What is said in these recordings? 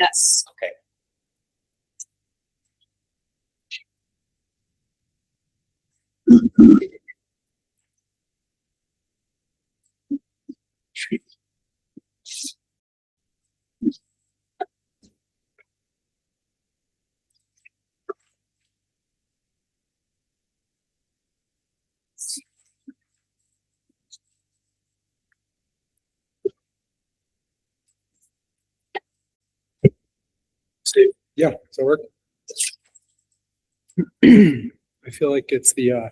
Yes. Okay. Steve? Yeah, does that work? I feel like it's the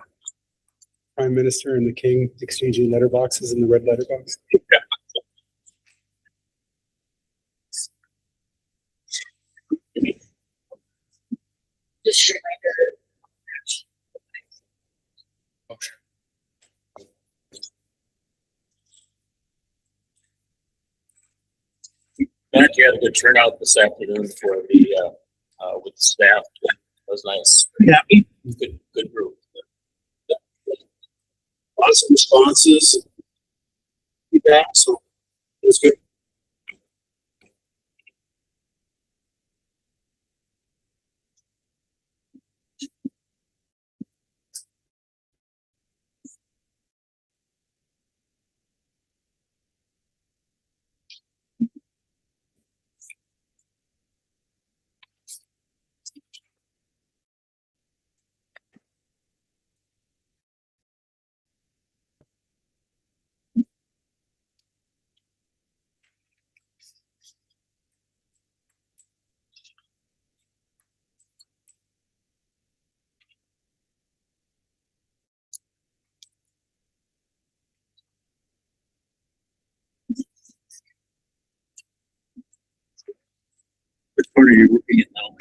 Prime Minister and the King exchanging letterboxes in the red letterbox. Yeah. Just reminder. Matt, you had a good turnout this afternoon for the with the staff. That was nice. Happy. Good group. Lots of responses. Feedback, so it was good. Which part are you working in now? Where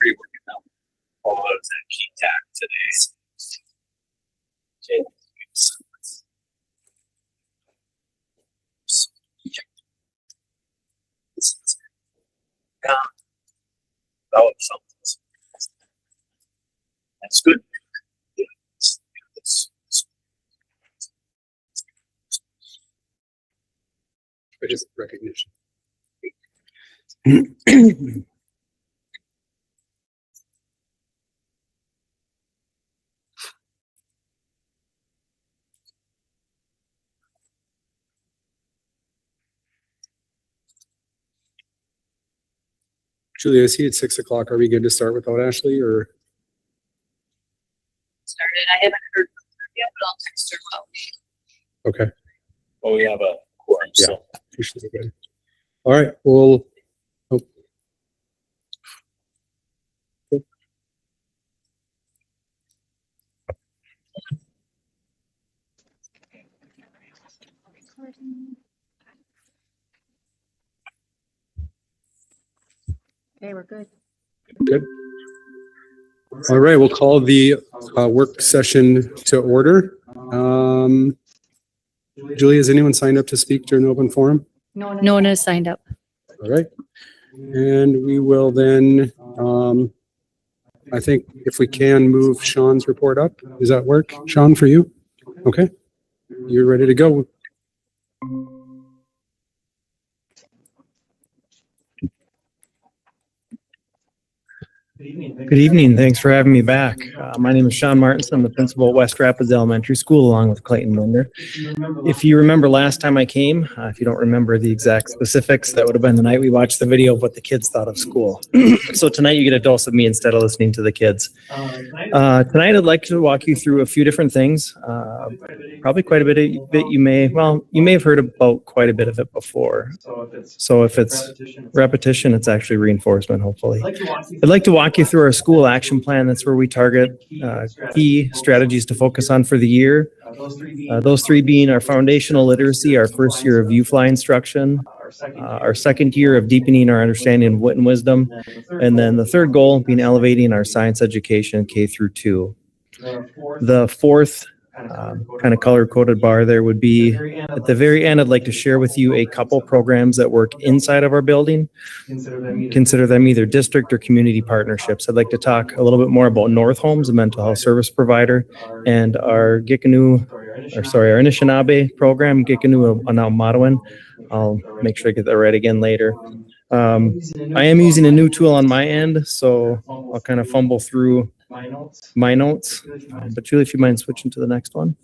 are you working now? Oh, I was at Key Tac today. Okay. Yeah. That was something. That's good. Yeah, it's But just recognition. Julia, I see it's 6 o'clock. Are we good to start without Ashley or? Started. I haven't heard from her yet, but I'll text her about. Okay. Well, we have a quorum, Yeah. so You should be good. All right, well. Oh. Okay. Okay, we're good. Good. All right, we'll call the work session to order. Julie, has anyone signed up to speak during the open forum? No one has signed up. All right. And we will then, I think if we can move Sean's report up. Does that work, Sean, for you? Okay. You're ready to go. Good evening. Thanks for having me back. My name is Sean Martinson. I'm the principal at West Rapids Elementary School along with Clayton Linder. If you remember last time I came, if you don't remember the exact specifics, that would have been the night we watched the video of what the kids thought of school. So tonight you get a dose of me instead of listening to the kids. Tonight I'd like to walk you through a few different things. Probably quite a bit you may have heard about quite a bit of it before. So if it's repetition, it's actually reinforcement, hopefully. I'd like to walk you through our school action plan. That's where we target key strategies to focus on for the year. Those three being our foundational literacy, our first year of U-Fly instruction, our second year of deepening our understanding of wit and wisdom, and then the third goal being elevating our science education K through 2. The fourth kind of color-coded bar there would be at the very end. I'd like to share with you a couple programs that work inside of our building. Consider them either district or community partnerships. I'd like to talk a little bit more about North Homes, a mental health service provider, and our Anishinaabe program, Gikanu Anaumatuan. I'll make sure I get that right again later. I am using a new tool on my end, so I'll kind of fumble through my notes. But Julie, if you mind switching to the next one.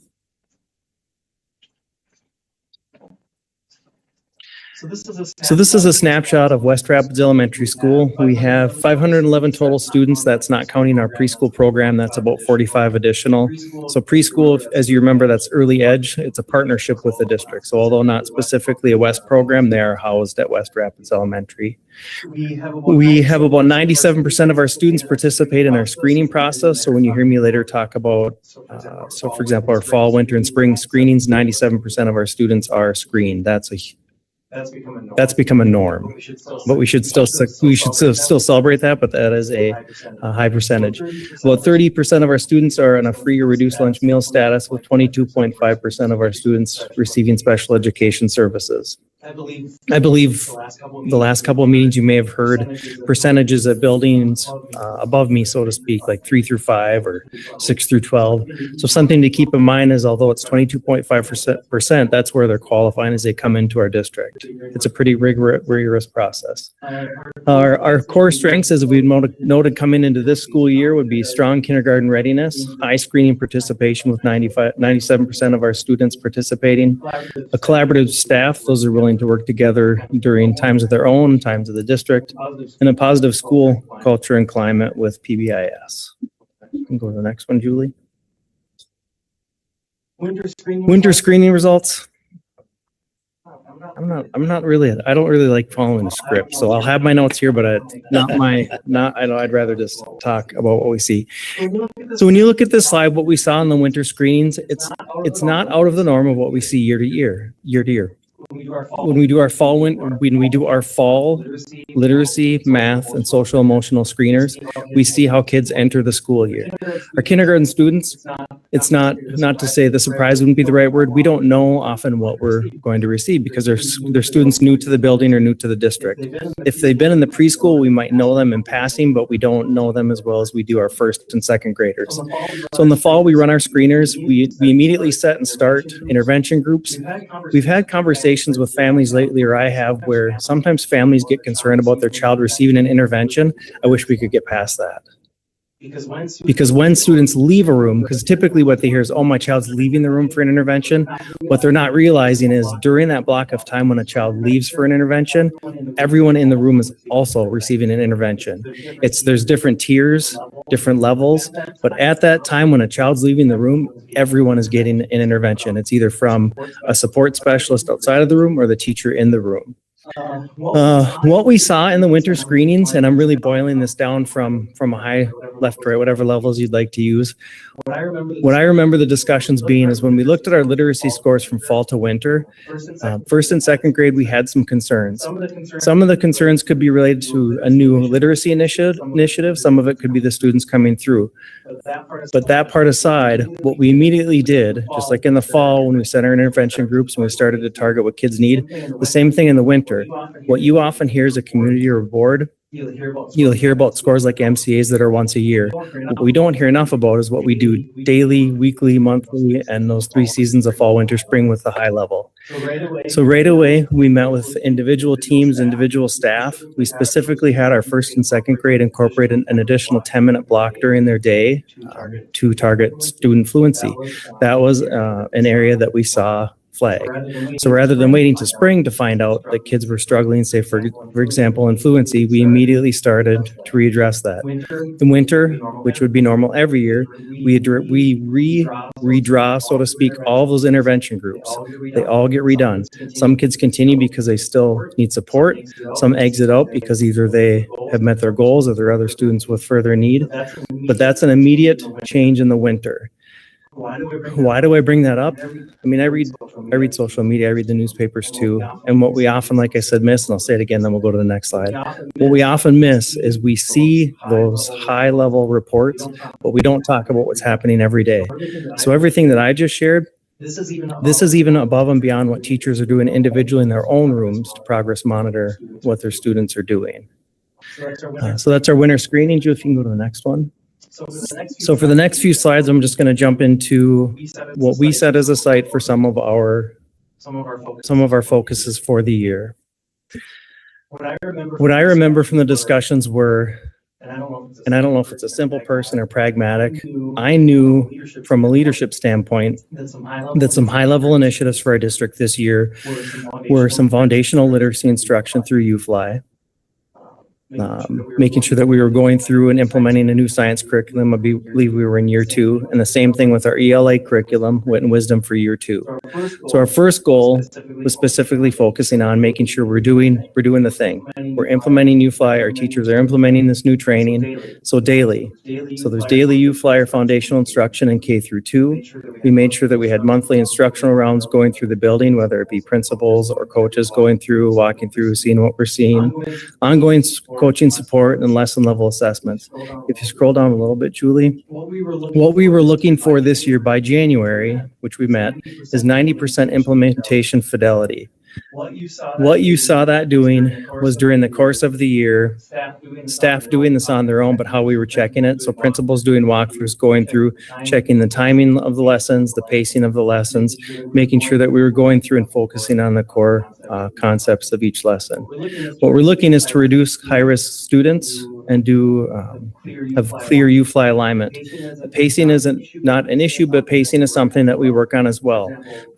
So this is a snapshot of West Rapids Elementary School. We have 511 total students. That's not counting our preschool program. That's about 45 additional. So preschool, as you remember, that's early edge. It's a partnership with the district. So although not specifically a West program, they are housed at West Rapids Elementary. We have about 97% of our students participate in our screening process. So when you hear me later talk about, so for example, our fall, winter, and spring screenings, 97% of our students are screened. That's become a norm, but we should still celebrate that. But that is a high percentage. About 30% of our students are on a free or reduced lunch meal status, with 22.5% of our students receiving special education services. I believe the last couple of meetings you may have heard percentages of buildings above me, so to speak, like 3 through 5 or 6 through 12. So something to keep in mind is, although it's 22.5%, that's where they're qualifying as they come into our district. It's a pretty rigorous process. Our core strengths, as we've noted coming into this school year, would be strong kindergarten readiness, high screening participation with 97% of our students participating, a collaborative staff, those are willing to work together during times of their own, times of the district, and a positive school culture and climate with PBIS. You can go to the next one, Julie. Winter screening results. I don't really like following a script, so I'll have my notes here, but I'd rather just talk about what we see. So when you look at this slide, what we saw in the winter screenings, it's not out of the norm of what we see year to year. When we do our fall literacy, math, and social emotional screeners, we see how kids enter the school year. Our kindergarten students, it's not to say the surprise wouldn't be the right word. We don't know often what we're going to receive because they're students new to the building or new to the district. If they've been in the preschool, we might know them in passing, but we don't know them as well as we do our first and second graders. So in the fall, we run our screeners. We immediately set and start intervention groups. We've had conversations with families lately, or I have, where sometimes families get concerned about their child receiving an intervention. I wish we could get past that. Because when students leave a room, because typically what they hear is, oh, my child's leaving the room for an intervention. What they're not realizing is during that block of time when a child leaves for an intervention, everyone in the room is also receiving an intervention. There's different tiers, different levels, but at that time when a child's leaving the room, everyone is getting an intervention. It's either from a support specialist outside of the room or the teacher in the room. What we saw in the winter screenings, and I'm really boiling this down from a high, left, right, whatever levels you'd like to use. What I remember the discussions being is when we looked at our literacy scores from fall to winter, first and second grade, we had some concerns. Some of the concerns could be related to a new literacy initiative. Some of it could be the students coming through. But that part aside, what we immediately did, just like in the fall when we set our intervention groups and we started to target what kids need, the same thing in the winter. What you often hear is a community or board. You'll hear about scores like MCAs that are once a year. What we don't hear enough about is what we do daily, weekly, monthly, and those 3 seasons of fall, winter, spring with the high level. So right away, we met with individual teams, individual staff. We specifically had our first and second grade incorporate an additional 10-minute block during their day to target student fluency. That was an area that we saw flag. So rather than waiting to spring to find out that kids were struggling, say for example in fluency, we immediately started to readdress that. In winter, which would be normal every year, we redraw, so to speak, all of those intervention groups. They all get redone. Some kids continue because they still need support. Some exit out because either they have met their goals or there are other students with further need. But that's an immediate change in the winter. Why do I bring that up? I mean, I read social media, I read the newspapers too. And what we often, like I said, miss, and I'll say it again, then we'll go to the next slide. What we often miss is we see those high level reports, but we don't talk about what's happening every day. So everything that I just shared, this is even above and beyond what teachers are doing individually in their own rooms to progress monitor what their students are doing. So that's our winter screening. Drew, if you can go to the next one. So for the next few slides, I'm just going to jump into what we set as a site for some of our focuses for the year. What I remember from the discussions were, and I don't know if it's a simple person or pragmatic, I knew from a leadership standpoint that some high-level initiatives for our district this year were some foundational literacy instruction through UFly, making sure that we were going through and implementing a new science curriculum. I believe we were in year 2, and the same thing with our ELA curriculum, Wit and Wisdom for year 2. So our first goal was specifically focusing on making sure we're doing the thing. We're implementing UFly. Our teachers are implementing this new training. So daily. So there's daily UFly or foundational instruction in K through 2. We made sure that we had monthly instructional rounds going through the building, whether it be principals or coaches going through, walking through, seeing what we're seeing. Ongoing coaching support and lesson level assessments. If you scroll down a little bit, Julie, what we were looking for this year by January, which we met, is 90% implementation fidelity. What you saw that doing was during the course of the year, staff doing this on their own, but how we were checking it. So principals doing walkthroughs, going through, checking the timing of the lessons, the pacing of the lessons, making sure that we were going through and focusing on the core concepts of each lesson. What we're looking is to reduce high-risk students and have clear UFly alignment. Pacing isn't not an issue, but pacing is something that we work on as well.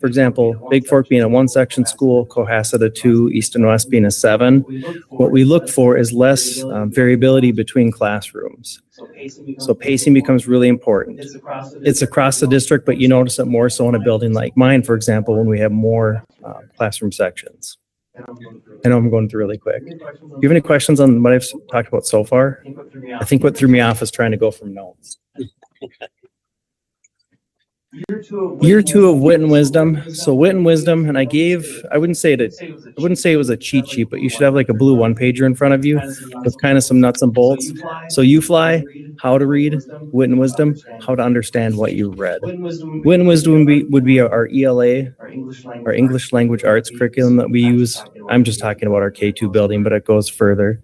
For example, Big Fork being a 1-section school, Cohasset a 2, East and West being a 7. What we look for is less variability between classrooms. So pacing becomes really important. It's across the district, but you notice it more so in a building like mine, for example, when we have more classroom sections. I know I'm going through really quick. Do you have any questions on what I've talked about so far? I think what threw me off is trying to go from notes. Year 2 of Wit and Wisdom. So Wit and Wisdom, and I wouldn't say it was a cheat sheet, but you should have like a blue 1-pager in front of you with kind of some nuts and bolts. So UFly, how to read, Wit and Wisdom, how to understand what you read. Wit and Wisdom would be our ELA, our English Language Arts curriculum that we use. I'm just talking about our K2 building, but it goes further.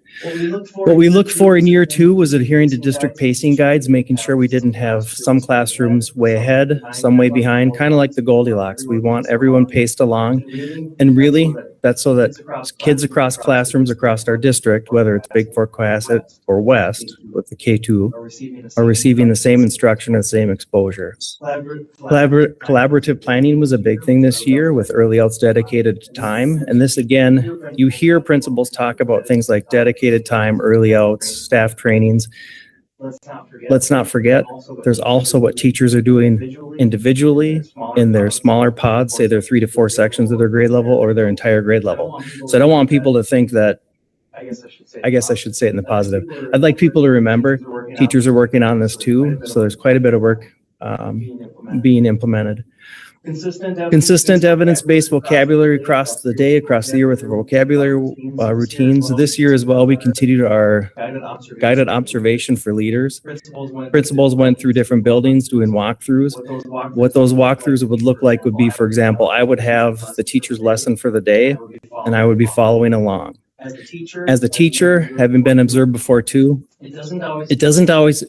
What we looked for in year 2 was adhering to district pacing guides, making sure we didn't have some classrooms way ahead, some way behind, kind of like the Goldilocks. We want everyone paced along. And really, that's so that kids across classrooms across our district, whether it's Big Fork, Cohasset, or West with the K2, are receiving the same instruction or the same exposure. Collaborative planning was a big thing this year with early outs dedicated to time. And this, again, you hear principals talk about things like dedicated time, early outs, staff trainings. Let's not forget, there's also what teachers are doing individually in their smaller pods, say they're 3 to 4 sections of their grade level or their entire grade level. So I don't want people to think that, I guess I should say it in the positive. I'd like people to remember teachers are working on this too. So there's quite a bit of work being implemented. Consistent evidence-based vocabulary across the day, across the year with vocabulary routines. This year as well, we continued our guided observation for leaders. Principals went through different buildings doing walkthroughs. What those walkthroughs would look like would be, for example, I would have the teacher's lesson for the day, and I would be following along. As the teacher, having been observed before too, it doesn't always,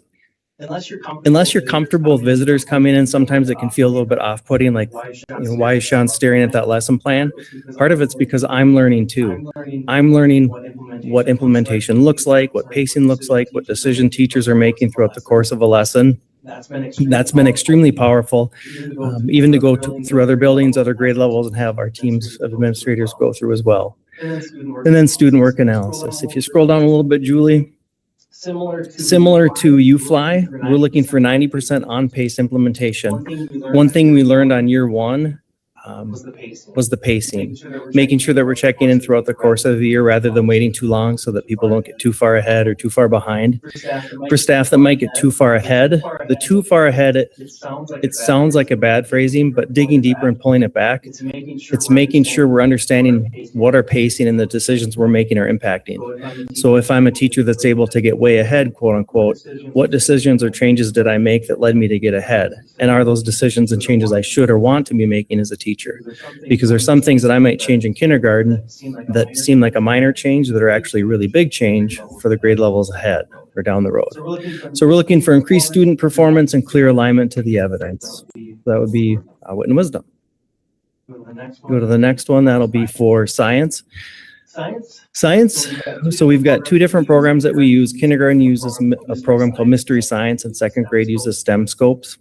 unless you're comfortable with visitors coming in, sometimes it can feel a little bit off-putting, like, why is Sean staring at that lesson plan? Part of it's because I'm learning too. I'm learning what implementation looks like, what pacing looks like, what decision teachers are making throughout the course of a lesson. That's been extremely powerful, even to go through other buildings, other grade levels, and have our teams of administrators go through as well. And then student work analysis. If you scroll down a little bit, Julie, similar to UFly, we're looking for 90% on-pace implementation. One thing we learned on year 1 was the pacing, making sure that we're checking in throughout the course of the year rather than waiting too long so that people don't get too far ahead or too far behind. For staff that might get too far ahead, the too far ahead, it sounds like a bad phrasing, but digging deeper and pulling it back, it's making sure we're understanding what our pacing and the decisions we're making are impacting. So if I'm a teacher that's able to get way ahead, quote unquote, what decisions or changes did I make that led me to get ahead? And are those decisions and changes I should or want to be making as a teacher? Because there's some things that I might change in kindergarten that seem like a minor change that are actually really big change for the grade levels ahead or down the road. So we're looking for increased student performance and clear alignment to the evidence. That would be Wit and Wisdom. Go to the next one. That'll be for science. Science. So we've got two different programs that we use. Kindergarten uses a program called Mystery Science, and second grade uses STEM scopes.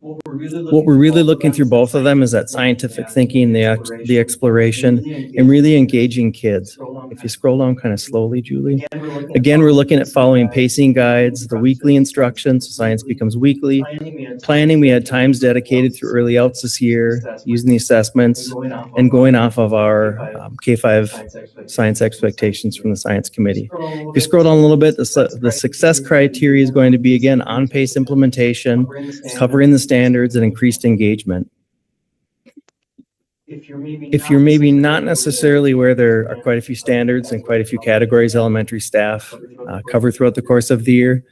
What we're really looking through both of them is that scientific thinking, the exploration, and really engaging kids. If you scroll down kind of slowly, Julie. Again, we're looking at following pacing guides, the weekly instructions, so science becomes weekly. Planning, we had times dedicated through early outs this year, using the assessments, and going off of our K-5 science expectations from the science committee. If you scroll down a little bit, the success criteria is going to be, again, on-pace implementation, covering the standards, and increased engagement. If you're maybe not necessarily where there are quite a few standards and quite a few categories elementary staff cover throughout the course of the year,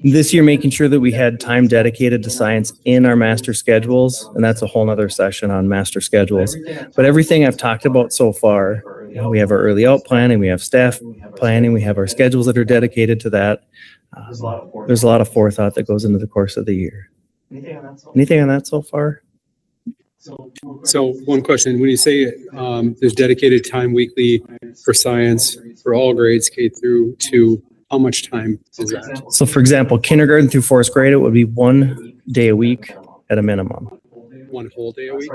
this year making sure that we had time dedicated to science in our master schedules, and that's a whole nother session on master schedules. But everything I've talked about so far, we have our early out planning, we have staff planning, we have our schedules that are dedicated to that. There's a lot of forethought that goes into the course of the year. Anything on that so far? So one question, when you say there's dedicated time weekly for science for all grades K through 2, how much time is that? So for example, kindergarten through fourth grade, it would be 1 day a week at a minimum. One whole day a week?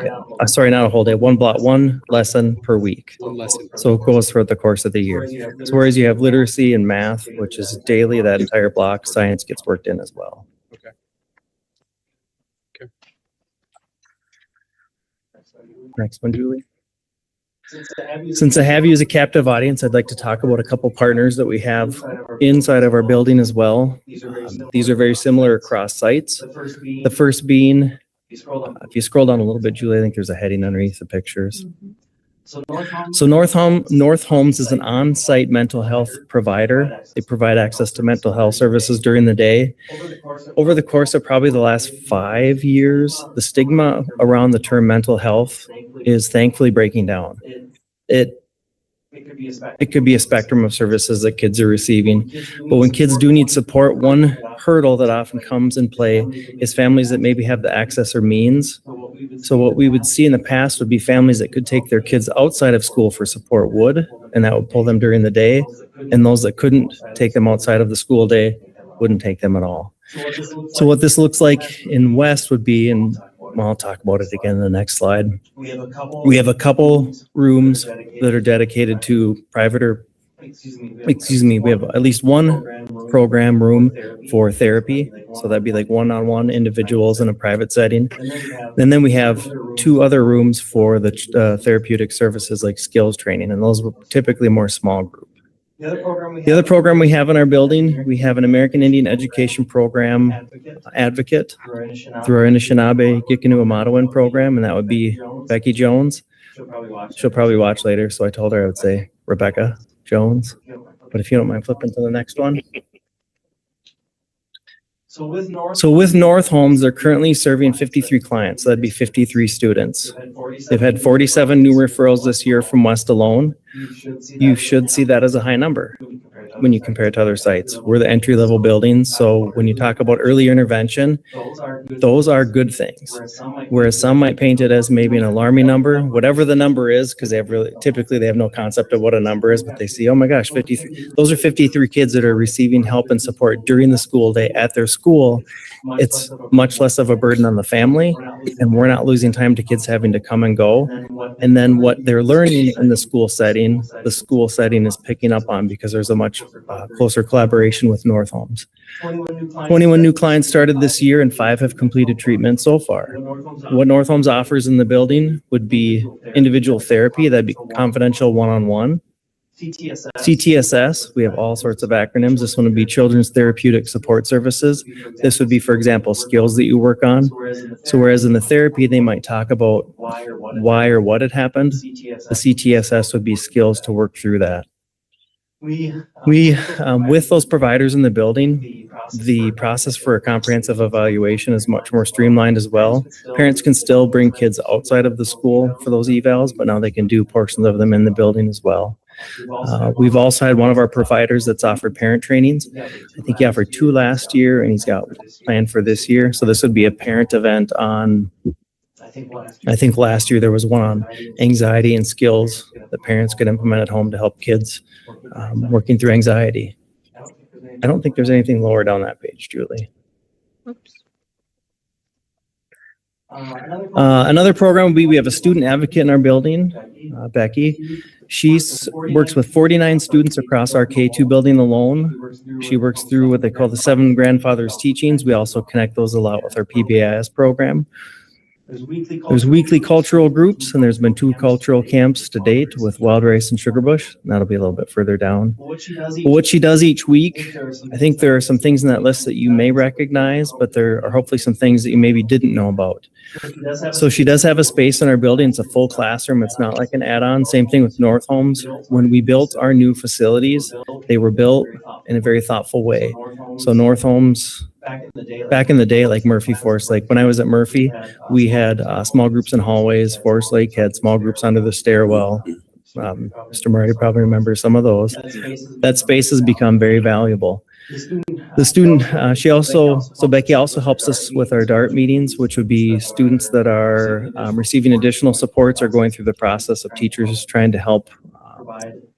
Sorry, not a whole day, one lesson per week. One lesson. So it goes throughout the course of the year. So whereas you have literacy and math, which is daily, that entire block, science gets worked in as well. Okay. Next one, Julie. Since I have you as a captive audience, I'd like to talk about a couple partners that we have inside of our building as well. These are very similar across sites. The first being, if you scroll down a little bit, Julie, I think there's a heading underneath the pictures. So North Homes is an on-site mental health provider. They provide access to mental health services during the day. Over the course of probably the last 5 years, the stigma around the term mental health is thankfully breaking down. It could be a spectrum of services that kids are receiving. But when kids do need support, one hurdle that often comes in play is families that maybe have the access or means. So what we would see in the past would be families that could take their kids outside of school for support would, and that would pull them during the day. And those that couldn't take them outside of the school day wouldn't take them at all. So what this looks like in West would be, and I'll talk about it again in the next slide. We have a couple rooms that are dedicated to private or, we have at least one program room for therapy. So that'd be like one-on-one individuals in a private setting. And then we have 2 other rooms for the therapeutic services like skills training, and those were typically more small group. The other program we have in our building, we have an American Indian Education Program advocate through our Anishinaabe Gikinu Amadawin program, and that would be Becky Jones. She'll probably watch later, so I told her I would say Rebecca Jones. But if you don't mind flipping to the next one. So with North Homes, they're currently serving 53 clients. So that'd be 53 students. They've had 47 new referrals this year from West alone. You should see that as a high number when you compare it to other sites. We're the entry-level buildings, so when you talk about early intervention, those are good things. Whereas some might paint it as maybe an alarming number, whatever the number is, because typically they have no concept of what a number is, but they see, oh my gosh, 53. Those are 53 kids that are receiving help and support during the school day at their school. It's much less of a burden on the family, and we're not losing time to kids having to come and go. And then what they're learning in the school setting is picking up on, because there's a much closer collaboration with North Homes. 21 new clients started this year, and 5 have completed treatment so far. What North Homes offers in the building would be individual therapy, that'd be confidential one-on-one. CTSS, we have all sorts of acronyms. This one would be Children's Therapeutic Support Services. This would be, for example, skills that you work on. So whereas in the therapy, they might talk about why or what had happened, the CTSS would be skills to work through that. With those providers in the building, the process for a comprehensive evaluation is much more streamlined as well. Parents can still bring kids outside of the school for those evals, but now they can do portions of them in the building as well. We've also had one of our providers that's offered parent trainings. I think he offered 2 last year, and he's got planned for this year. So this would be a parent event on I think last year there was one on anxiety and skills that parents could implement at home to help kids working through anxiety. I don't think there's anything lower down that page, Julie. Another program would be, we have a student advocate in our building, Becky. She works with 49 students across our K2 building alone. She works through what they call the 7 grandfathers teachings. We also connect those a lot with our PBIS program. There's weekly cultural groups, and there's been 2 cultural camps to date with Wild Rice and Sugar Bush. And that'll be a little bit further down. But what she does each week, I think there are some things in that list that you may recognize, but there are hopefully some things that you maybe didn't know about. So she does have a space in our building. It's a full classroom. It's not like an add-on. Same thing with North Homes. When we built our new facilities, they were built in a very thoughtful way. So North Homes, back in the day, like Murphy, Forest Lake, when I was at Murphy, we had small groups in hallways. Forest Lake had small groups under the stairwell. Mr. Murray probably remembers some of those. That space has become very valuable. The student, Becky also helps us with our DART meetings, which would be students that are receiving additional supports or going through the process of teachers trying to help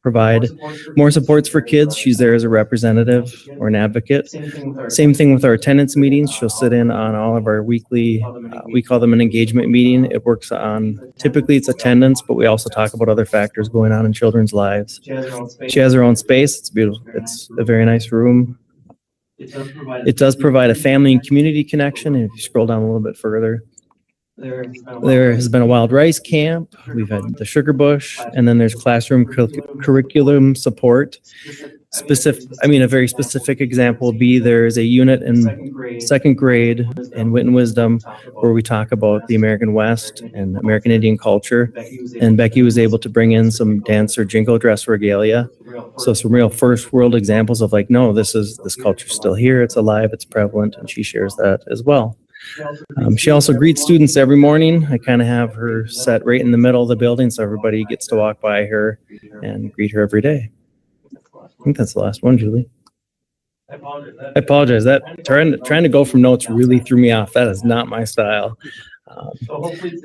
provide more supports for kids. She's there as a representative or an advocate. Same thing with our attendance meetings. She'll sit in on all of our weekly, we call them an engagement meeting. It works on, typically it's attendance, but we also talk about other factors going on in children's lives. She has her own space. It's beautiful. It's a very nice room. It does provide a family and community connection. And if you scroll down a little bit further, there has been a Wild Rice camp. We've had the Sugar Bush, and then there's classroom curriculum support. A very specific example would be there's a unit in 2nd grade in Wit and Wisdom where we talk about the American West and American Indian culture. And Becky was able to bring in some dance or jingle dress regalia. So some real first world examples of like, no, this culture's still here. It's alive. It's prevalent. And she shares that as well. She also greets students every morning. I kind of have her set right in the middle of the building so everybody gets to walk by her and greet her every day. I think that's the last one, Julie. I apologize. That trying to go from notes really threw me off. That is not my style.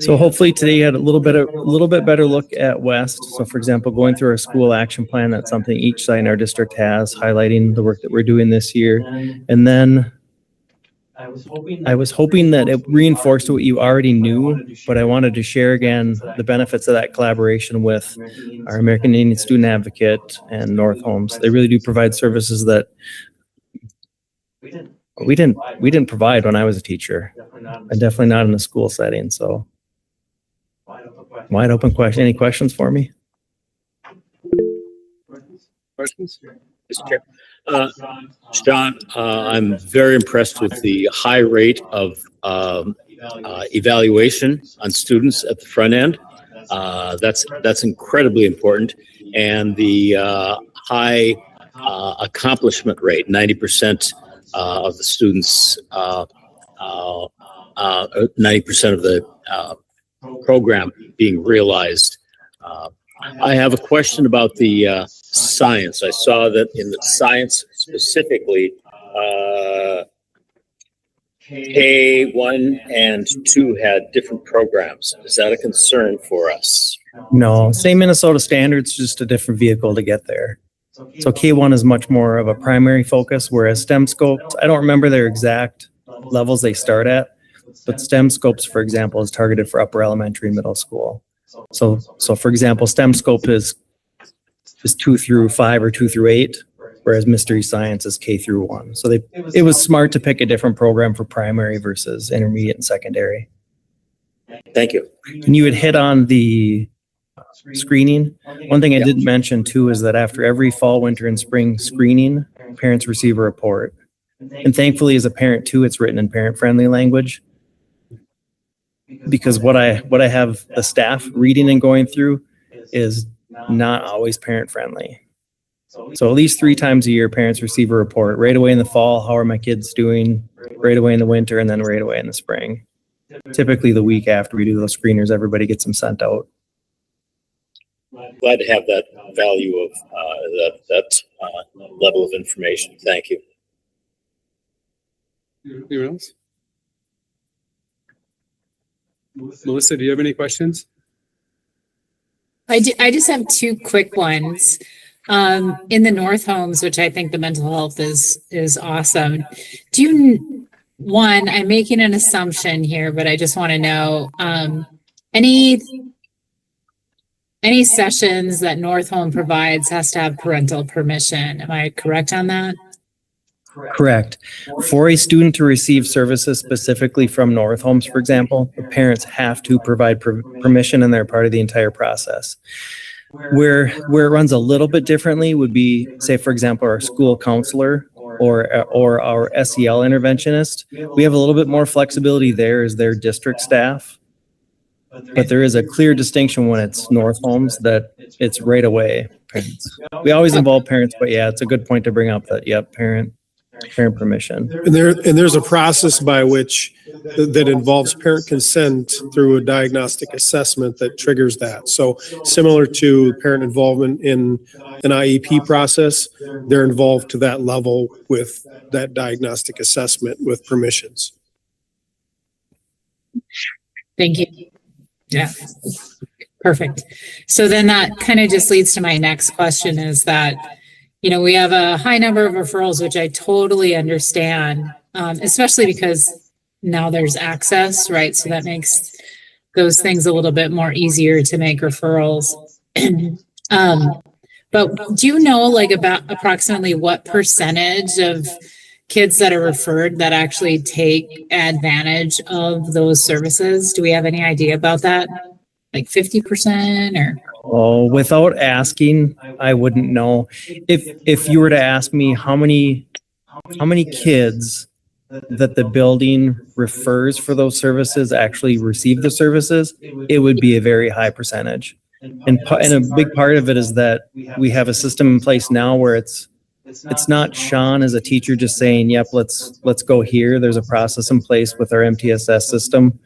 So hopefully today you had a little bit better look at West. So for example, going through our school action plan, that's something each site in our district has, highlighting the work that we're doing this year. And then I was hoping that it reinforced what you already knew, but I wanted to share again the benefits of that collaboration with our American Indian Student Advocate and North Homes. They really do provide services that we didn't provide when I was a teacher, and definitely not in a school setting. So wide open question. Any questions for me? Questions? Mr. Chair. John, I'm very impressed with the high rate of evaluation on students at the front end. That's incredibly important. And the high accomplishment rate, 90% of the students, 90% of the program being realized. I have a question about the science. I saw that in the science specifically, K1 and 2 had different programs. Is that a concern for us? No, same Minnesota standards, just a different vehicle to get there. So K1 is much more of a primary focus, whereas STEM scopes, I don't remember their exact levels they start at, but STEM scopes, for example, is targeted for upper elementary and middle school. So for example, STEM scope is 2 through 5 or 2 through 8, whereas mystery science is K through 1. So it was smart to pick a different program for primary versus intermediate and secondary. Thank you. And you had hit on the screening. One thing I didn't mention too is that after every fall, winter, and spring screening, parents receive a report. And thankfully, as a parent too, it's written in parent-friendly language. Because what I have the staff reading and going through is not always parent-friendly. So at least 3 times a year, parents receive a report right away in the fall. How are my kids doing? Right away in the winter, and then right away in the spring. Typically, the week after we do those screeners, everybody gets them sent out. Glad to have that value of that level of information. Thank you. Anyone else? Melissa, do you have any questions? I just have two quick ones. In the North Homes, which I think the mental health is awesome. Do you, one, I'm making an assumption here, but I just want to know, any sessions that North Home provides has to have parental permission. Am I correct on that? Correct. For a student to receive services specifically from North Homes, for example, the parents have to provide permission and they're part of the entire process. Where it runs a little bit differently would be, say, for example, our school counselor or our SEL interventionist. We have a little bit more flexibility there as their district staff. But there is a clear distinction when it's North Homes that it's right away parents. We always involve parents, but yeah, it's a good point to bring up that, yep, parent permission. And there's a process by which that involves parent consent through a diagnostic assessment that triggers that. So similar to parent involvement in an IEP process, they're involved to that level with that diagnostic assessment with permissions. Thank you. Yeah. Perfect. So then that kind of just leads to my next question is that, we have a high number of referrals, which I totally understand, especially because now there's access, right? So that makes those things a little bit more easier to make referrals. But do you know like about approximately what percentage of kids that are referred that actually take advantage of those services? Do we have any idea about that? Like 50% or? Oh, without asking, I wouldn't know. If you were to ask me how many kids that the building refers for those services actually receive the services, it would be a very high percentage. And a big part of it is that we have a system in place now where it's not Sean as a teacher just saying, yep, let's go here. There's a process in place with our MTSS system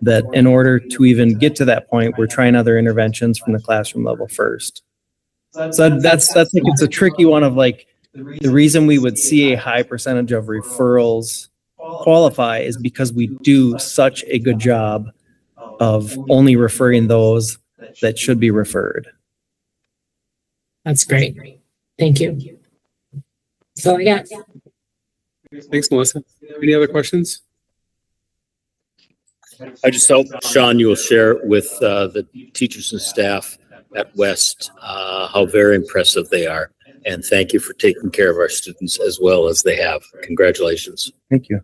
that in order to even get to that point, we're trying other interventions from the classroom level first. So that's like, it's a tricky one of like, the reason we would see a high percentage of referrals qualify is because we do such a good job of only referring those that should be referred. That's great. Thank you. That's all I got. Thanks, Melissa. Any other questions? I just hope, Sean, you will share with the teachers and staff at West how very impressive they are. And thank you for taking care of our students as well as they have. Congratulations. Thank you.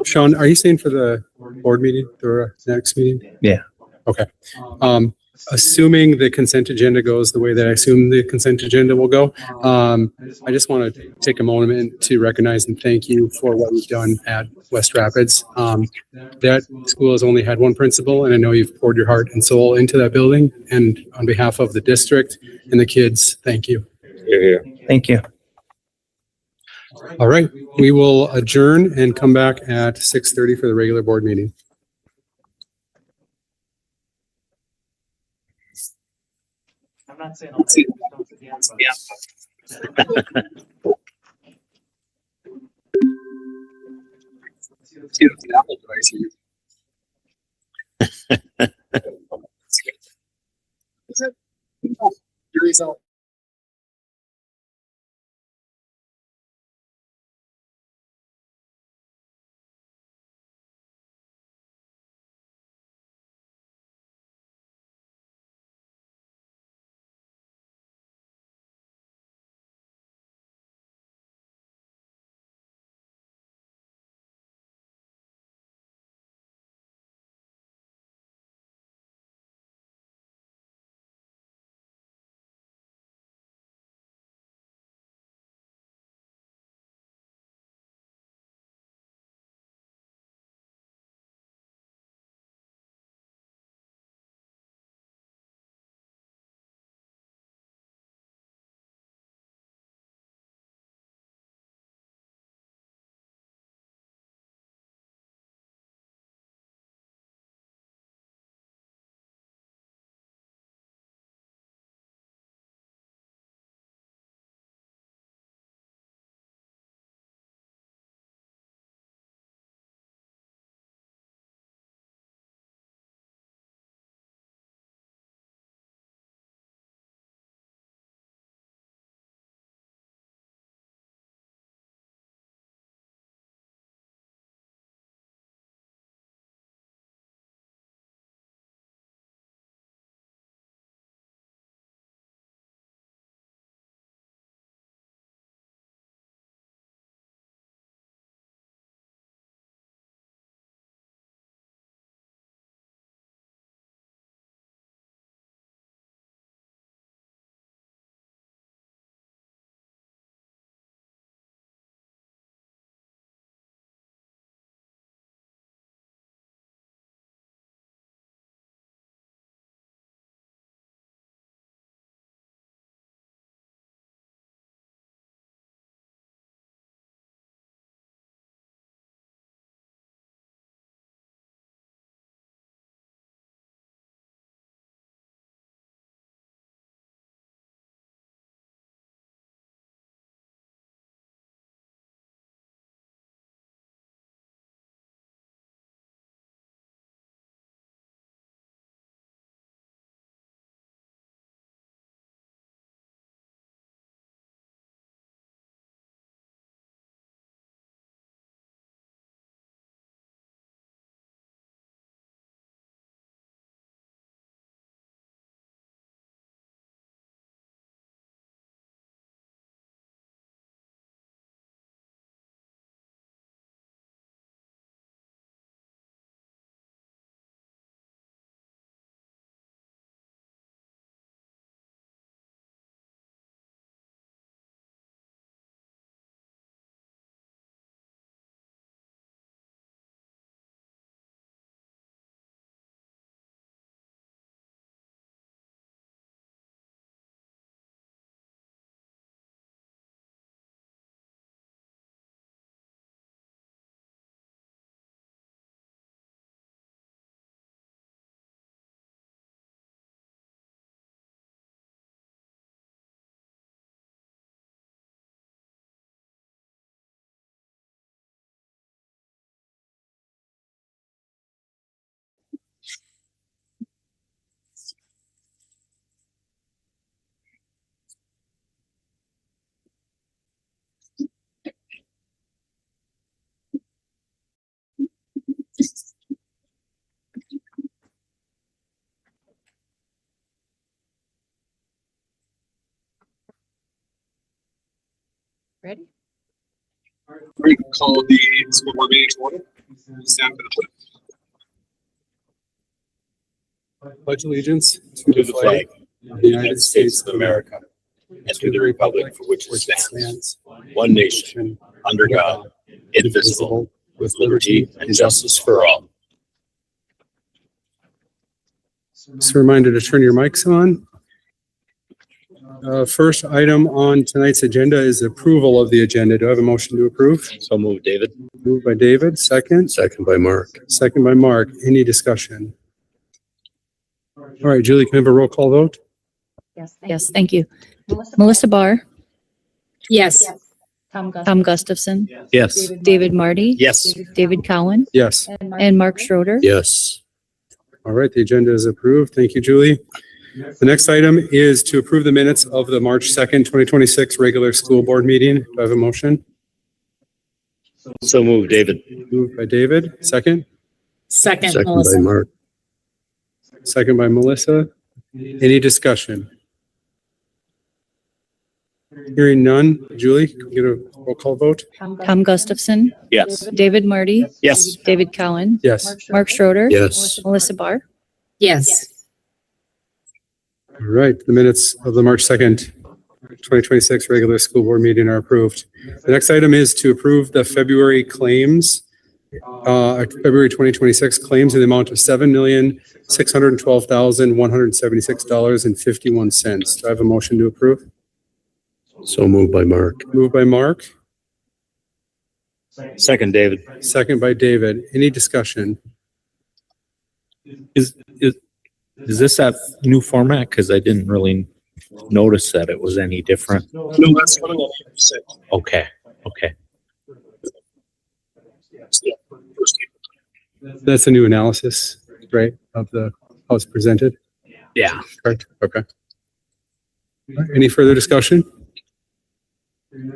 Sean, are you staying for the board meeting, the next meeting? Yeah. Okay. Assuming the consent agenda goes the way that I assume the consent agenda will go, I just want to take a moment to recognize and thank you for what you've done at West Rapids. That school has only had one principal, and I know you've poured your heart and soul into that building. And on behalf of the district and the kids, thank you. Here, here. Thank you. All right, we will adjourn and come back at 6:30 for the regular board meeting. I'm not saying I'll take Yeah. Ready? We call the school board meeting to order. Stand for the pledge. Pledge allegiance To the flag of the United States of America and to the republic for which it stands, one nation, under God, indivisible, with liberty and justice for all. Just a reminder to turn your mics on. First item on tonight's agenda is approval of the agenda. Do I have a motion to approve? So move, David. Moved by David, second. Second by Mark. Second by Mark. Any discussion? All right, Julie, can I have a roll call vote? Yes, thank you. Melissa Barr, Yes. Tom Gustafson, Yes. David Marty, Yes. David Cowan, Yes. and Mark Schroeder. Yes. All right, the agenda is approved. Thank you, Julie. The next item is to approve the minutes of the March 2nd, 2026 regular school board meeting. Do I have a motion? So move, David. Moved by David, second. Second, Second by Melissa. Mark. Second by Melissa. Any discussion? Hearing none. Julie, can we get a roll call vote? Tom Gustafson, Yes. David Marty, Yes. David Cowan, Yes. Mark Schroeder. Yes. Melissa Barr. Yes. All right, the minutes of the March 2nd, 2026 regular school board meeting are approved. The next item is to approve the February claims, February 2026 claims in the amount of $7,612,176.51. Do I have a motion to approve? So moved by Mark. Moved by Mark, Second, David. second by David. Any discussion? Is this that new format? Because I didn't really notice that it was any different. No, that's coming on April 6th. Okay, okay. Yeah, first That's a new analysis, right, of the, how it's presented? Yeah. Correct, okay. All right, any further discussion?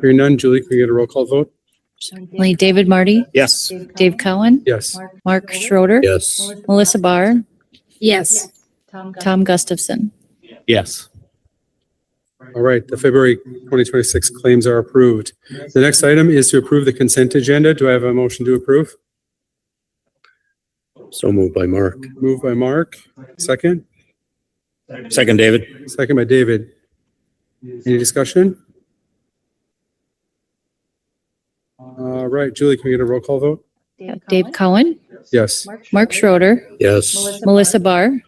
Hearing none, Julie, can we get a roll call vote? David Marty, Yes. Dave Cowan, Yes. Mark Schroeder, Yes. Melissa Barr, Yes. Tom Gustafson. Yes. All right, the February 2026 claims are approved. The next item is to approve the consent agenda. Do I have a motion to approve? So moved by Mark. Moved by Mark, second. Second, David. Second by David. Any discussion? All right, Julie, can we get a roll call vote? Dave Cowan, Yes. Mark Schroeder, Yes. Melissa Barr,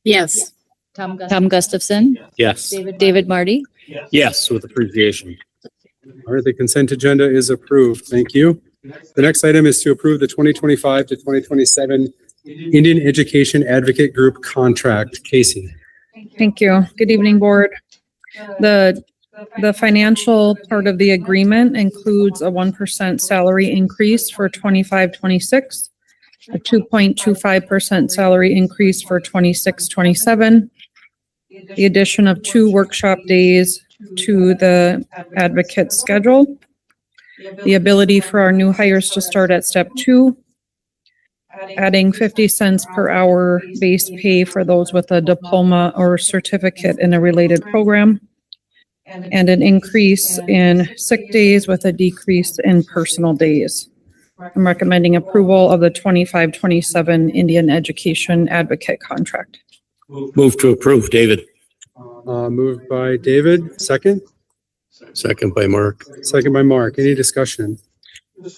Yes. Tom Gustafson, Yes. David Marty. Yes, with appreciation. All right, the consent agenda is approved. Thank you. The next item is to approve the 2025 to 2027 Indian Education Advocate Group contract. Casey. Thank you. Good evening, board. The financial part of the agreement includes a 1% salary increase for 25-26, a 2.25% salary increase for 26-27, the addition of 2 workshop days to the advocate schedule, the ability for our new hires to start at step 2, adding 50 cents per hour base pay for those with a diploma or certificate in a related program, and an increase in sick days with a decrease in personal days. I'm recommending approval of the 25-27 Indian Education Advocate contract. Move to approve, David. Moved by David, second. Second by Mark. Second by Mark. Any discussion?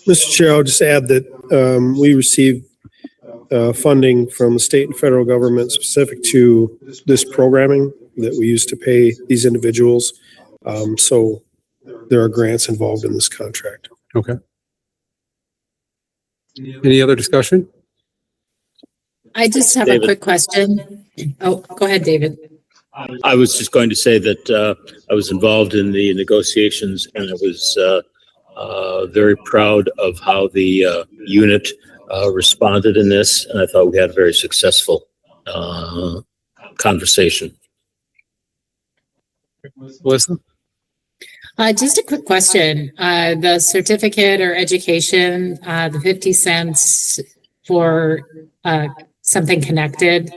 Mr. Chair, I'll just add that we received funding from the state and federal government specific to this programming that we use to pay these individuals. So there are grants involved in this contract. Okay. Any other discussion? I just have a David. quick question. Oh, go ahead, David. I was just going to say that I was involved in the negotiations and I was very proud of how the unit responded in this. And I thought we had a very successful conversation. Melissa? Just a quick question. The certificate or education, the 50 cents for something connected,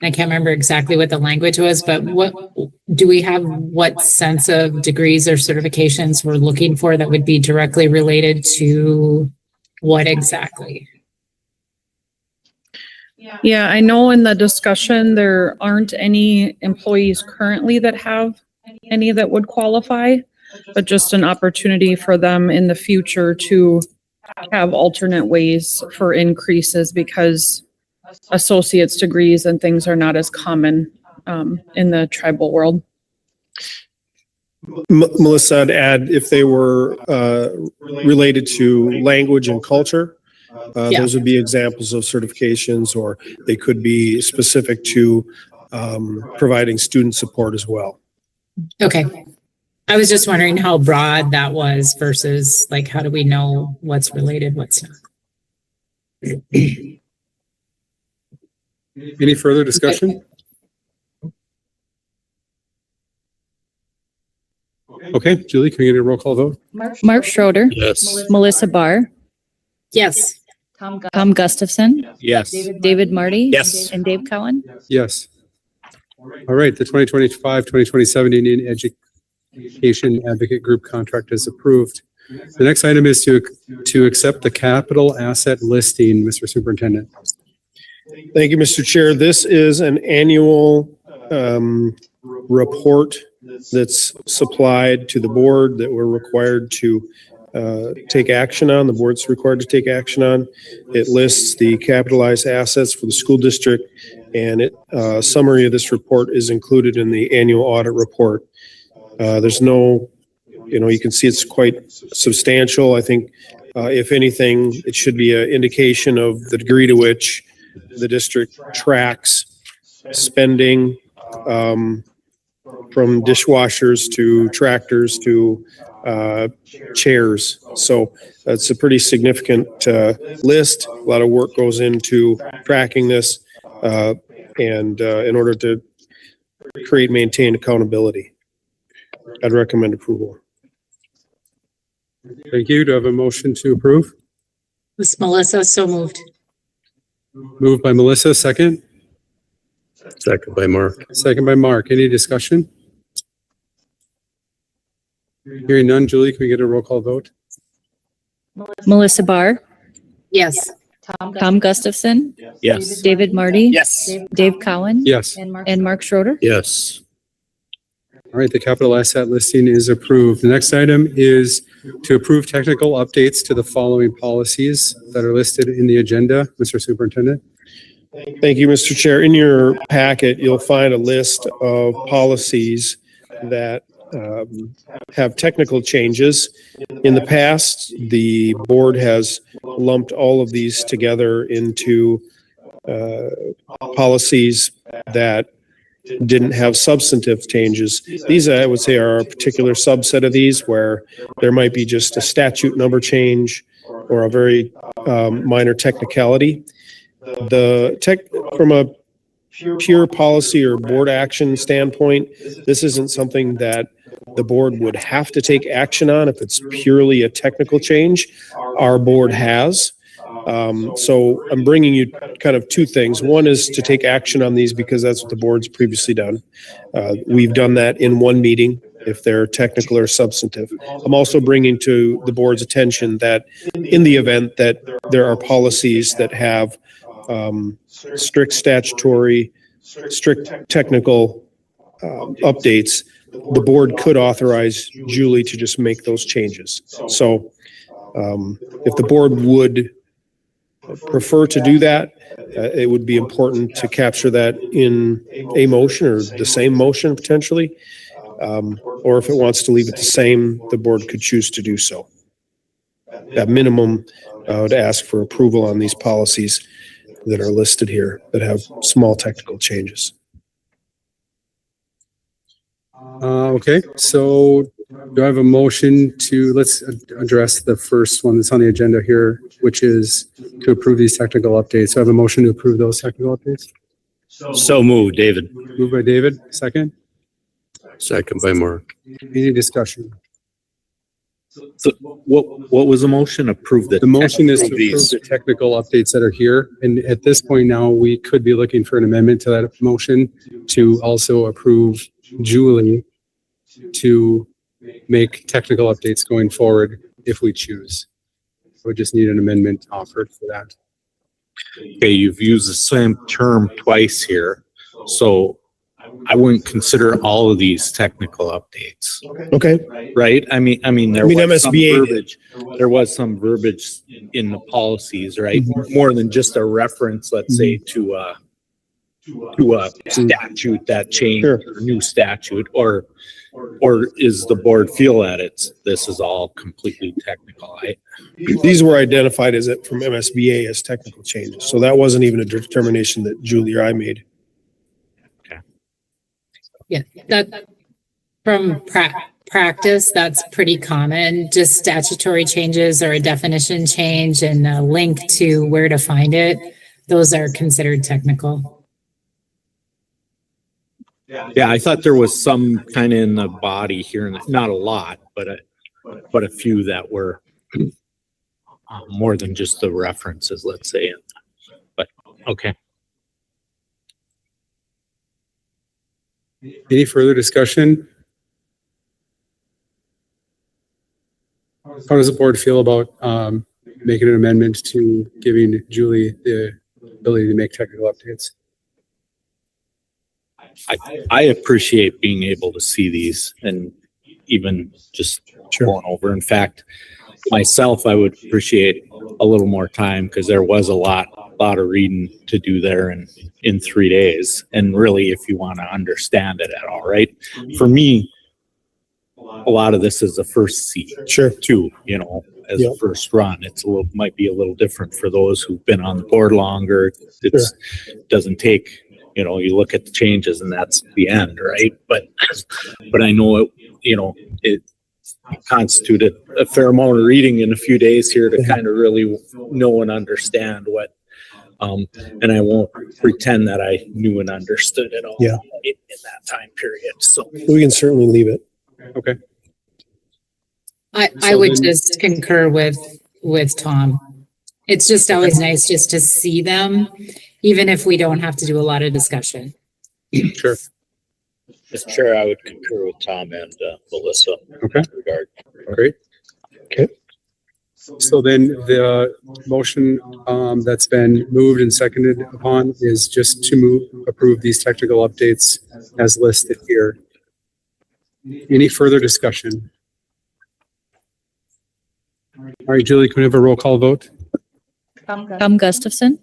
I can't remember exactly what the language was, but what sense of degrees or certifications we're looking for that would be directly related to what exactly? Yeah, I know in the discussion, there aren't any employees currently that have any that would qualify, but just an opportunity for them in the future to have alternate ways for increases because associate's degrees and things are not as common in the tribal world. Melissa, I'd add if they were related to language and culture, Yeah. those would be examples of certifications, or they could be specific to providing student support as well. Okay. I was just wondering how broad that was versus like, how do we know what's related, what's not? Any further discussion? Okay, Julie, can we get a roll call vote? Mark Schroeder, Yes. Melissa Barr, Yes. Tom Gustafson, Yes. David Marty. Yes. And Dave Cowan. Yes. All right, the 2025-2027 Indian Education Advocate Group contract is approved. The next item is to accept the capital asset listing, Mr. Superintendent. Thank you, Mr. Chair. This is an annual report that's supplied to the board that we're required to take action on. The board's required to take action on. It lists the capitalized assets for the school district, and a summary of this report is included in the annual audit report. There's no, you can see it's quite substantial. I think, if anything, it should be an indication of the degree to which the district tracks spending from dishwashers to tractors to chairs. So it's a pretty significant list. A lot of work goes into tracking this and in order to create, maintain accountability. I'd recommend approval. Thank you. Do I have a motion to approve? Miss Melissa, so moved. Moved by Melissa, second. Second by Mark. Second by Mark. Any discussion? Hearing none, Julie, can we get a roll call vote? Melissa Barr, Yes. Tom Gustafson, Yes. David Marty. Yes. Dave Cowan. Yes. And Mark Schroeder. Yes. All right, the capital asset listing is approved. The next item is to approve technical updates to the following policies that are listed in the agenda. Mr. Superintendent? Thank you, Mr. Chair. In your packet, you'll find a list of policies that have technical changes. In the past, the board has lumped all of these together into policies that didn't have substantive changes. These, I would say, are a particular subset of these where there might be just a statute number change or a very minor technicality. From a pure policy or board action standpoint, this isn't something that the board would have to take action on if it's purely a technical change. Our board has. So I'm bringing you kind of two things. One is to take action on these because that's what the board's previously done. We've done that in one meeting if they're technical or substantive. I'm also bringing to the board's attention that in the event that there are policies that have strict statutory, strict technical updates, the board could authorize Julie to just make those changes. So if the board would prefer to do that, it would be important to capture that in a motion or the same motion potentially. Or if it wants to leave it the same, the board could choose to do so. At minimum, I would ask for approval on these policies that are listed here that have small technical changes. Okay, so do I have a motion to, let's address the first one that's on the agenda here, which is to approve these technical updates. So I have a motion to approve those technical updates. So moved, David. Moved by David, second. Second by Mark. Any discussion? So what was the motion? Approve the. The motion is to approve these. the technical updates that are here. And at this point now, we could be looking for an amendment to that motion to also approve Julie to make technical updates going forward if we choose. We just need an amendment offered for that. Okay, you've used the same term twice here, so I wouldn't consider all of these technical updates, Okay, right? I mean, there I mean, was some MSBA did. verbiage. There was some verbiage in the policies, right? More than just a reference, let's say, to a statute that changed, Sure. or new statute, or is the board feel that this is all completely technical? These were identified as it from MSBA as technical changes. So that wasn't even a determination that Julie or I made. Yeah, that from practice, that's pretty common. Just statutory changes or a definition change and a link to where to find it. Those are considered technical. Yeah, I thought there was some kind of in the body here, not a lot, but a few that were more than just the references, let's say. But okay. Any further discussion? How does the board feel about making an amendment to giving Julie the ability to make technical updates? I appreciate being able to see these and even just going over. In fact, myself, I would appreciate a little more time because there was a lot of reading to do there in 3 days. And really, if you want to understand it at all, right? For me, a lot of this is the first seat. Sure. Too, as a first run. Might be a little different for those who've been on the board longer. It doesn't take, you look at the changes and that's the end, right? But I know it constituted a fair amount of reading in a few days here to kind of really know and understand what, and I won't pretend that I knew and understood it all in that time period. So We can certainly leave it. Okay. I So would then- just concur with Tom. It's just always nice just to see them, even if we don't have to do a lot of discussion. Sure. Mr. Chair, I would concur with Tom and Melissa. Okay. In that regard. Great. Okay. So then the motion that's been moved and seconded upon is just to approve these technical updates as listed here. Any further discussion? All right, Julie, can we have a roll call vote? Tom Gustafson,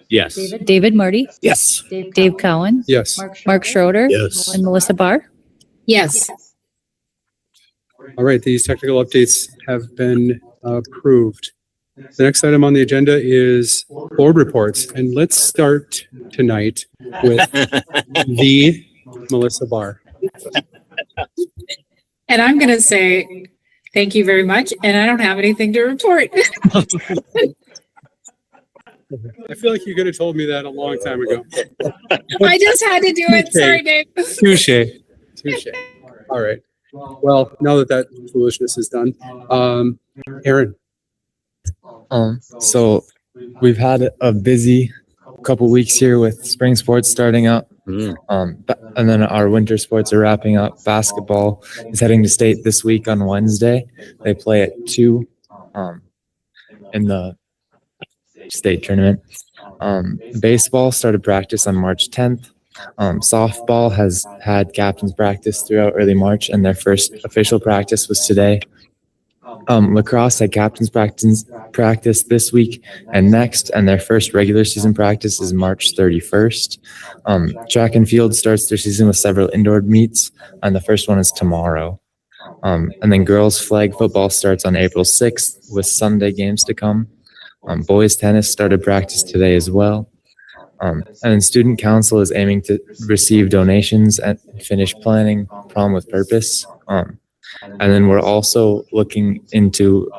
yes. David Marty, Yes. Dave Cowan, Yes. Mark Schroeder, Yes. and Melissa Barr. Yes, All right, these technical updates have been approved. The next item on the agenda is board reports, and let's start tonight with the Melissa Barr. and I'm gonna say thank you very much, and I don't have anything to report. I feel like you could have told me that a long time ago. I just had to do it. Sorry, Dave. Touche. Touche. All right. Well, now that foolishness is done, Aaron. So we've had a busy couple weeks here with spring sports starting up. And then our winter sports are wrapping up. Basketball is heading to state this week on Wednesday. They play at 2 in the state tournament. Baseball started practice on March 10th. Softball has had captain's practice throughout early March, and their first official practice was today. Lacrosse had captain's practice this week and next, and their first regular season practice is March 31st. Track and field starts their season with several indoor meets, and the first one is tomorrow. And then girls flag football starts on April 6th with Sunday games to come. Boys tennis started practice today as well. And then student council is aiming to receive donations and finish planning prom with purpose. And then we're also looking into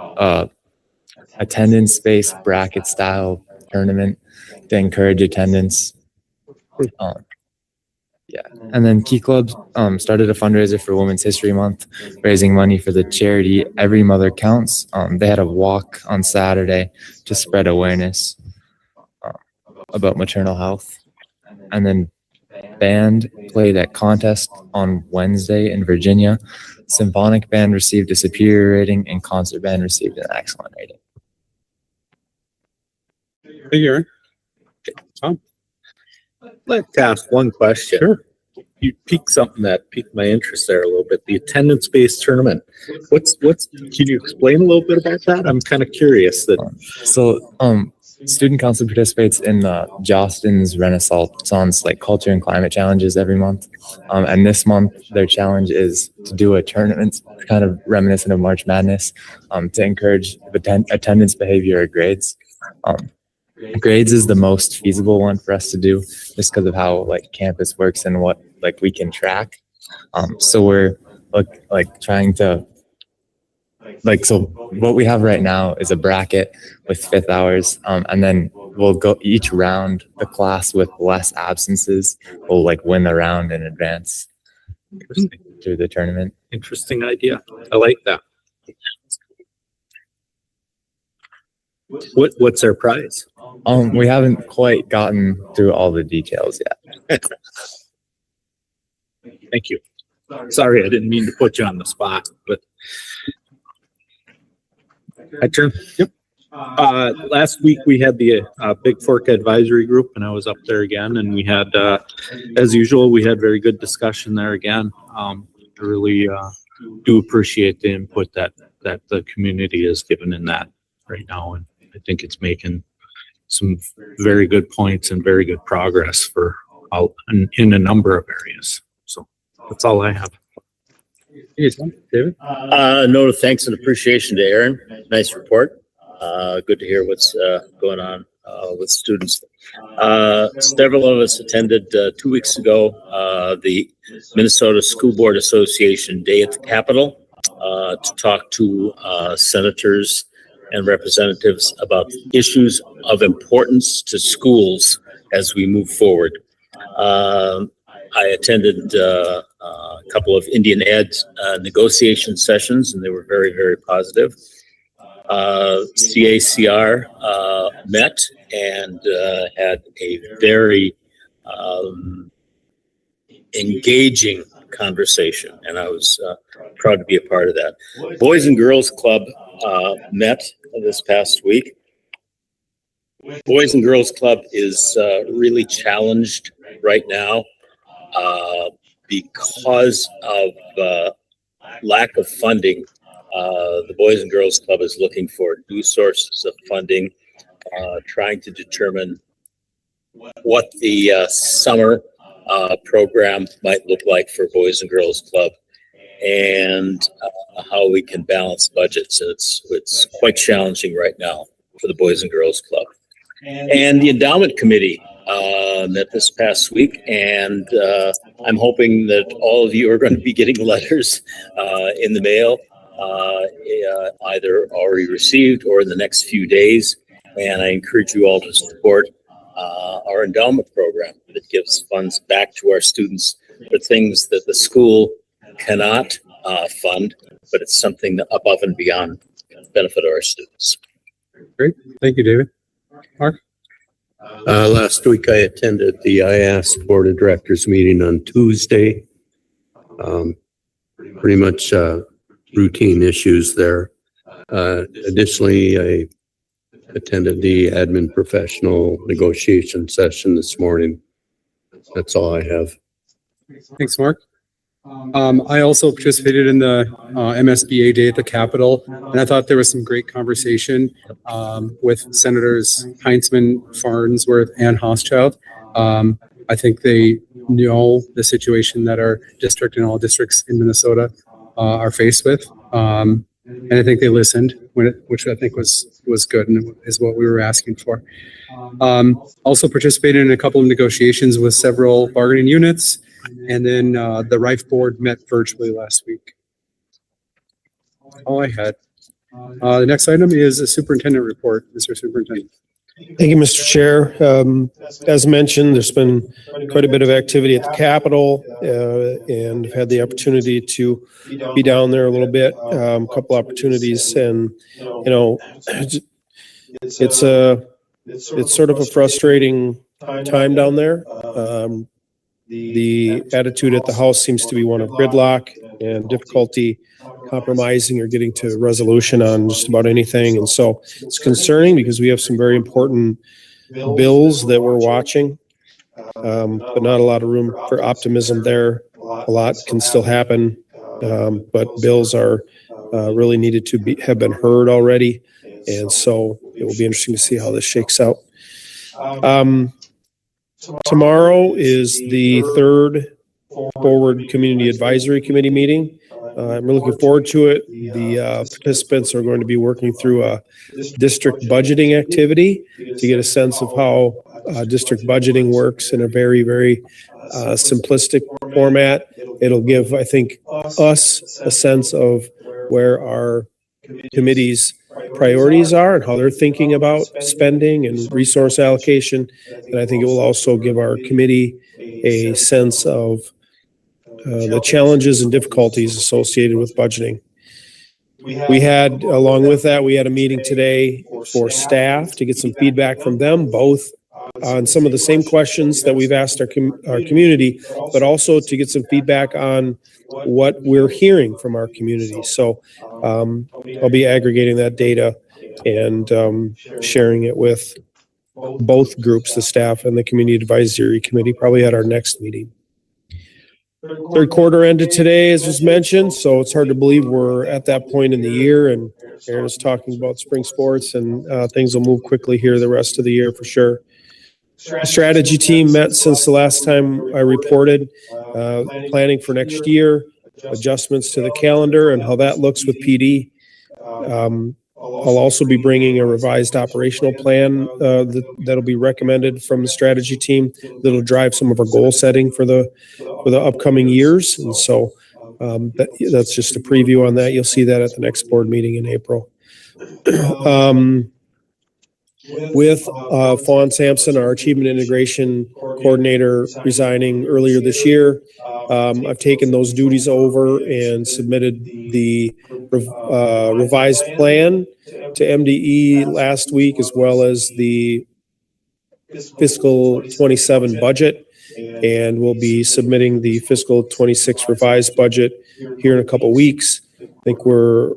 attendance-based bracket style tournament to encourage attendance. Yeah. And then Key Club started a fundraiser for Women's History Month, raising money for the charity Every Mother Counts. They had a walk on Saturday to spread awareness about maternal health. And then band played at contest on Wednesday in Virginia. Symphonic band received a superior rating and concert band received an excellent rating. Thank you, Aaron. Tom? I'd like to ask one question. Sure. You piqued something that piqued my interest there a little bit. The attendance-based tournament. Can you explain a little bit about that? I'm kind of curious. Student council participates in Jostens Renaissance like culture and climate challenges every month. And this month, their challenge is to do a tournament kind of reminiscent of March Madness to encourage attendance, behavior, or grades. Grades is the most feasible one for us to do just because of how like campus works and what like we can track. So we're like trying to so what we have right now is a bracket with 5th hours, and then we'll go each round. The class with less absences will like win the round in advance through the tournament. Interesting idea. I like that. What's our prize? We haven't quite gotten through all the details yet. Thank you. Sorry, I didn't mean to put you on the spot, but I turn. Yep. Last week we had the Big Fork Advisory Group, and I was up there again, and we had, as usual, we had very good discussion there again. I really do appreciate the input that the community has given in that right now, and I think it's making some very good points and very good progress for in a number of areas. So that's all I have. David? Note of thanks and appreciation to Aaron. Nice report. Good to hear what's going on with students. Several of us attended 2 weeks ago the Minnesota School Board Association Day at the Capitol to talk to senators and representatives about issues of importance to schools as we move forward. I attended a couple of Indian Ed negotiation sessions, and they were very, very positive. CACR met and had a very engaging conversation, and I was proud to be a part of that. Boys and Girls Club met this past week. Boys and Girls Club is really challenged right now because of lack of funding. The Boys and Girls Club is looking for new sources of funding, trying to determine what the summer program might look like for Boys and Girls Club, and how we can balance budgets. It's quite challenging right now for the Boys and Girls Club. And the endowment committee met this past week, and I'm hoping that all of you are going to be getting letters in the mail, either already received or in the next few days. And I encourage you all to support our endowment program that gives funds back to our students for things that the school cannot fund, but it's something that above and beyond benefit our students. Great. Thank you, David. Mark? Last week I attended the IAS Board of Directors meeting on Tuesday. Pretty much routine issues there. Additionally, I attended the admin professional negotiation session this morning. That's all I have. Thanks, Mark. I also participated in the MSBA Day at the Capitol, and I thought there was some great conversation with Senators Heinzman, Farnsworth, and Hochschild. I think they know the situation that our district and all districts in Minnesota are faced with, and I think they listened, which I think was good and is what we were asking for. Also participated in a couple of negotiations with several bargaining units. And then the Rife board met virtually last week. All I had. The next item is a superintendent report, Mr. Superintendent. Thank you, Mr. Chair. As mentioned, there's been quite a bit of activity at the Capitol, and I've had the opportunity to be down there a little bit, a couple opportunities, and it's sort of a frustrating time down there. The attitude at the House seems to be one of gridlock and difficulty compromising or getting to resolution on just about anything. And so it's concerning because we have some very important bills that we're watching, but not a lot of room for optimism there. A lot can still happen, but bills are really needed to have been heard already. And so it will be interesting to see how this shakes out. Tomorrow is the third Forward Community Advisory Committee meeting. I'm looking forward to it. The participants are going to be working through a district budgeting activity to get a sense of how district budgeting works in a very, very simplistic format. It'll give, I think, us a sense of where our committee's priorities are and how they're thinking about spending and resource allocation. And I think it will also give our committee a sense of the challenges and difficulties associated with budgeting. We had, along with that, we had a meeting today for staff to get some feedback from them, both on some of the same questions that we've asked our community, but also to get some feedback on what we're hearing from our community. So I'll be aggregating that data and sharing it with both groups, the staff and the Community Advisory Committee, probably at our next meeting. Third quarter ended today, as was mentioned, so it's hard to believe we're at that point in the year, and Aaron is talking about spring sports, and things will move quickly here the rest of the year for sure. The strategy team met since the last time I reported, planning for next year, adjustments to the calendar and how that looks with PD. I'll also be bringing a revised operational plan that'll be recommended from the strategy team that'll drive some of our goal setting for the upcoming years. And so that's just a preview on that. You'll see that at the next board meeting in April. With Fawn Sampson, our Achievement Integration Coordinator, resigning earlier this year, I've taken those duties over and submitted the revised plan to MDE last week, as well as the fiscal 27 budget. And we'll be submitting the fiscal 26 revised budget here in a couple weeks. I think we're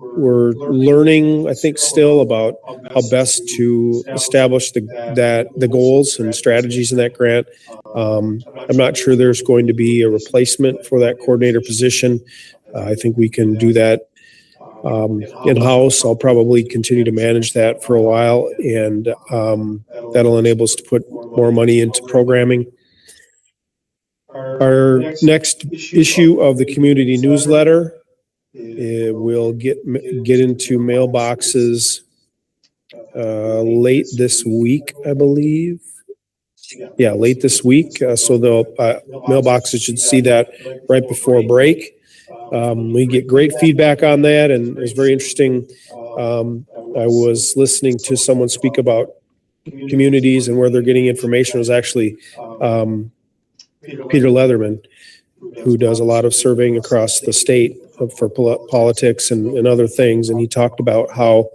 learning, I think, still about how best to establish the goals and strategies in that grant. I'm not sure there's going to be a replacement for that coordinator position. I think we can do that in-house. I'll probably continue to manage that for a while, and that'll enable us to put more money into programming. Our next issue of the community newsletter will get into mailboxes late this week, I believe. Yeah, late this week. So the mailboxes should see that right before break. We get great feedback on that, and it was very interesting. I was listening to someone speak about communities and where they're getting information. It was actually Peter Leatherman, who does a lot of surveying across the state for politics and other things. And he talked about how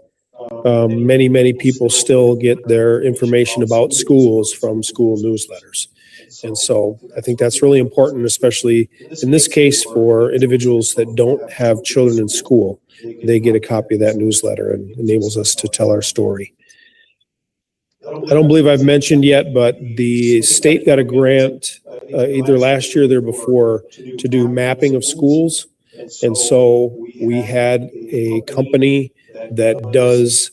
many people still get their information about schools from school newsletters. And so I think that's really important, especially in this case for individuals that don't have children in school. They get a copy of that newsletter and enables us to tell our story. I don't believe I've mentioned yet, but the state got a grant either last year or the year before to do mapping of schools. And so we had a company that does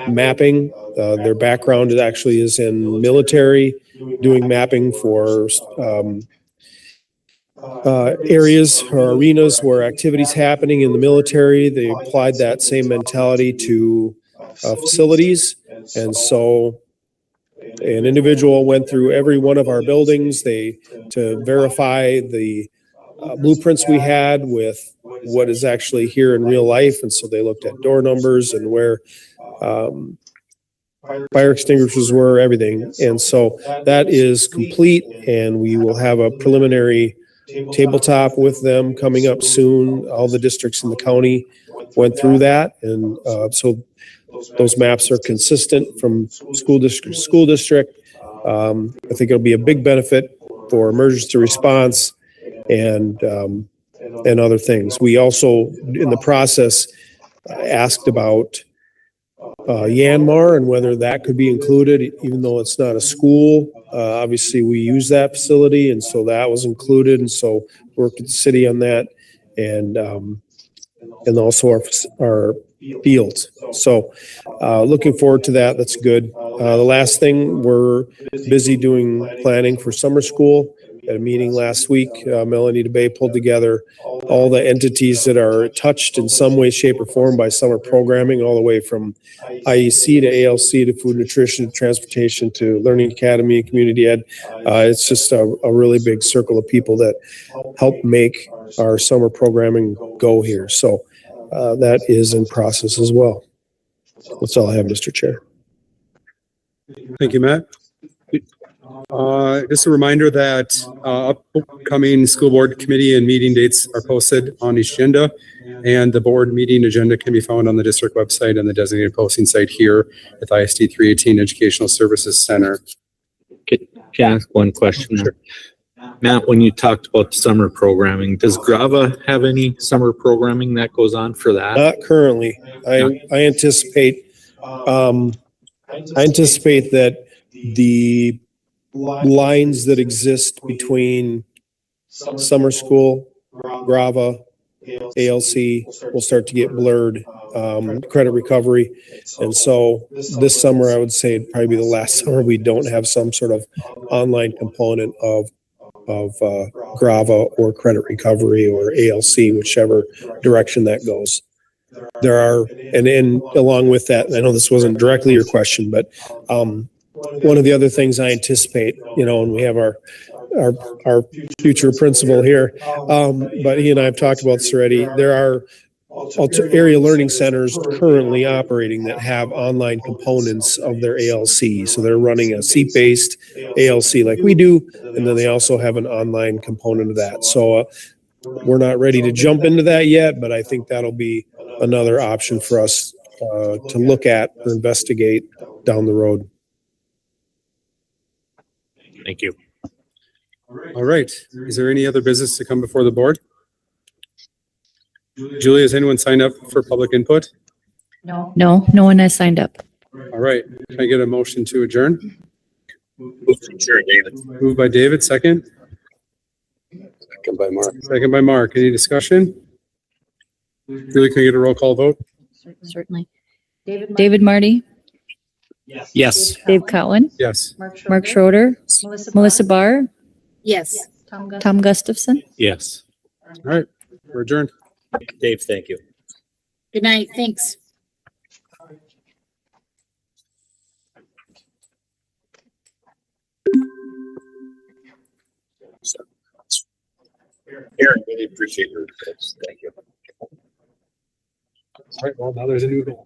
mapping. Their background actually is in military, doing mapping for areas or arenas where activities happening in the military. They applied that same mentality to facilities. And so an individual went through every one of our buildings to verify the blueprints we had with what is actually here in real life. And so they looked at door numbers and where fire extinguishers were, everything. And so that is complete, and we will have a preliminary tabletop with them coming up soon. All the districts in the county went through that, and so those maps are consistent from school district to school district. I think it'll be a big benefit for emergency response and other things. We also, in the process, asked about Yanmar and whether that could be included, even though it's not a school. Obviously, we use that facility, and so that was included. And so worked with the city on that, and also our fields. So looking forward to that. That's good. The last thing, we're busy doing planning for summer school. At a meeting last week, Melanie DeBay pulled together all the entities that are touched in some way, shape, or form by summer programming, all the way from IEC to ALC to food nutrition to transportation to Learning Academy, community ed. It's just a really big circle of people that help make our summer programming go here. So that is in process as well. That's all I have, Mr. Chair. Thank you, Matt. Just a reminder that upcoming school board committee and meeting dates are posted on each agenda, and the board meeting agenda can be found on the district website and the designated posting site here at the ISD 318 Educational Services Center. Can I ask one question? Sure. Matt, when you talked about summer programming, does Grava have any summer programming that goes on for that? Not currently. I anticipate that the lines that exist between summer school, Grava, ALC will start to get blurred, credit recovery. And so this summer, I would say it'd probably be the last summer we don't have some sort of online component of Grava or credit recovery or ALC, whichever direction that goes. There are, and along with that, I know this wasn't directly your question, but one of the other things I anticipate, and we have our future principal here, but he and I have talked about this already. There are area learning centers currently operating that have online components of their ALC. So they're running a seat-based ALC like we do, and then they also have an online component of that. So we're not ready to jump into that yet, but I think that'll be another option for us to look at or investigate down the road. Thank you. All right. Is there any other business to come before the board? Julie, has anyone signed up for public input? No, no one has signed up. All right. Can I get a motion to adjourn? Sure, David. Moved by David, second. Second by Mark. Second by Mark. Any discussion? Julie, can I get a roll call vote? Certainly. David Marty, Yes. Dave Cowan, Yes. Mark Schroeder, Melissa Barr, Yes. Tom Gustafson. Yes. All right. We're adjourned. Dave, thank you. Good night. Thanks. Aaron, really appreciate your tips. Thank you. All right. Well, now there's a new goal.